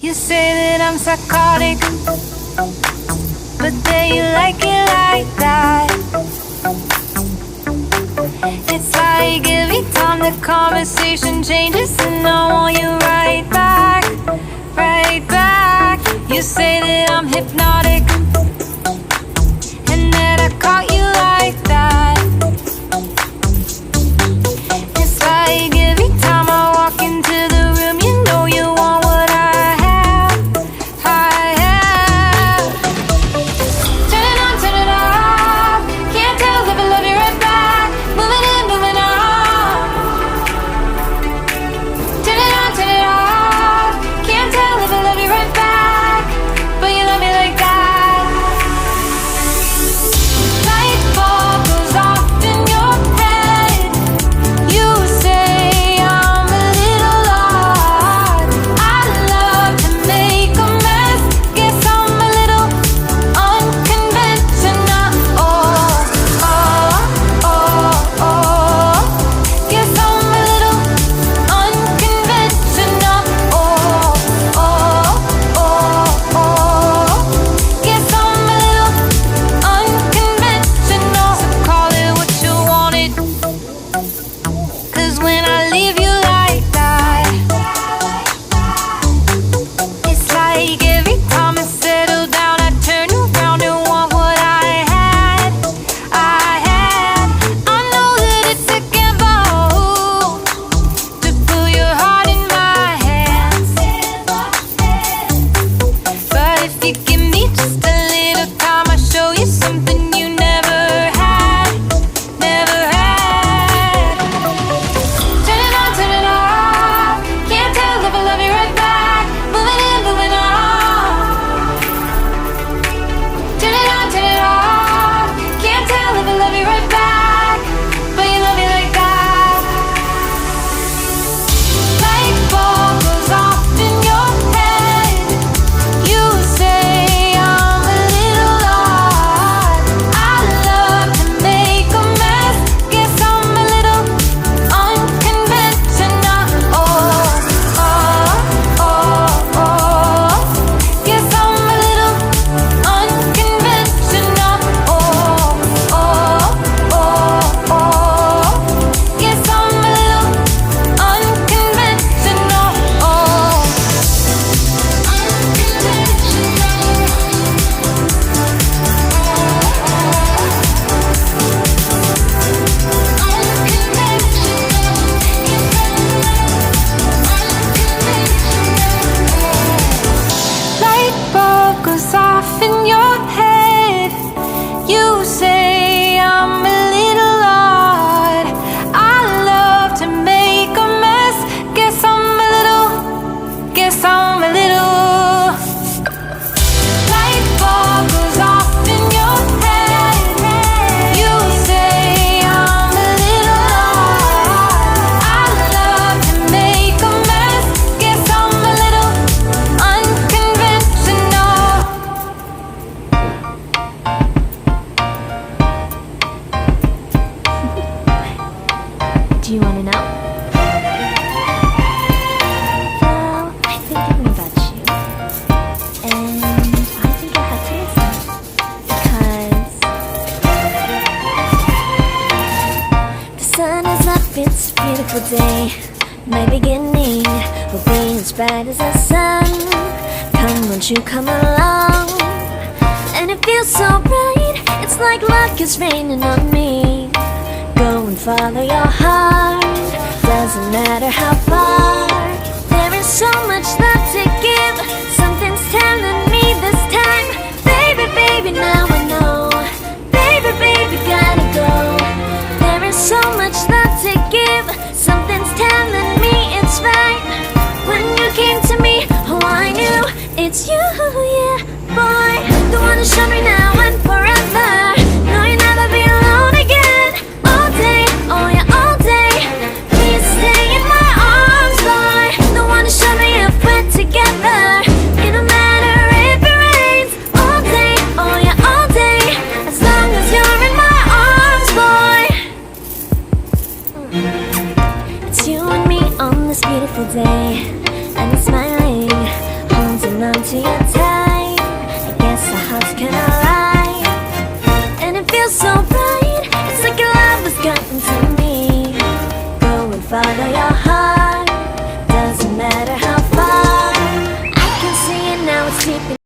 You say that I'm psychotic, but then you like it like that. It's like every time the conversation changes, and I want you right back, right back. You say that I'm hypnotic, and that I caught you like that. It's like every time I walk into the room, you know you want what I have, I have. Turn it on, turn it off. Can't tell if I love you right back. Moving in, moving on. Turn it on, turn it off. Can't tell if I love you right back, but you love me like that. Light bulb goes off in your head. You say I'm a little odd. I love to make a mess. Guess I'm a little unconventional. Oh, oh, oh, oh. Guess I'm a little unconventional. Oh, oh, oh, oh. Guess I'm a little unconventional. So call it what you wanted, 'cause when I leave you like that, it's like every time I settle down, I turn around and want what I had, I had. I know that it's a gamble to put your heart in my hands, but if you give me just a little time, I'll show you something you never had, never had. Turn it on, turn it off. Can't tell if I love you right back. Moving in, moving on. Turn it on, turn it off. Can't tell if I love you right back, but you love me like that. Light bulb goes off in your head. You say I'm a little odd. I love to make a mess. Guess I'm a little unconventional. Oh, oh, oh, oh. Guess I'm a little unconventional. Oh, oh, oh, oh. Guess I'm a little unconventional. Oh, light bulb goes off in your head. You say I'm a little odd. I love to make a mess. Guess I'm a little. Light bulb goes off in your head. You say I'm a little odd. I love to make a mess. Guess I'm a little unconventional. Do you want to know? Well, I've been thinking about you, and I think I have to listen, because the sun is up, it's a beautiful day. My beginning will be as bright as the sun. Come, won't you come along? And it feels so bright, it's like luck is raining on me. Go and follow your heart, doesn't matter how far. There is so much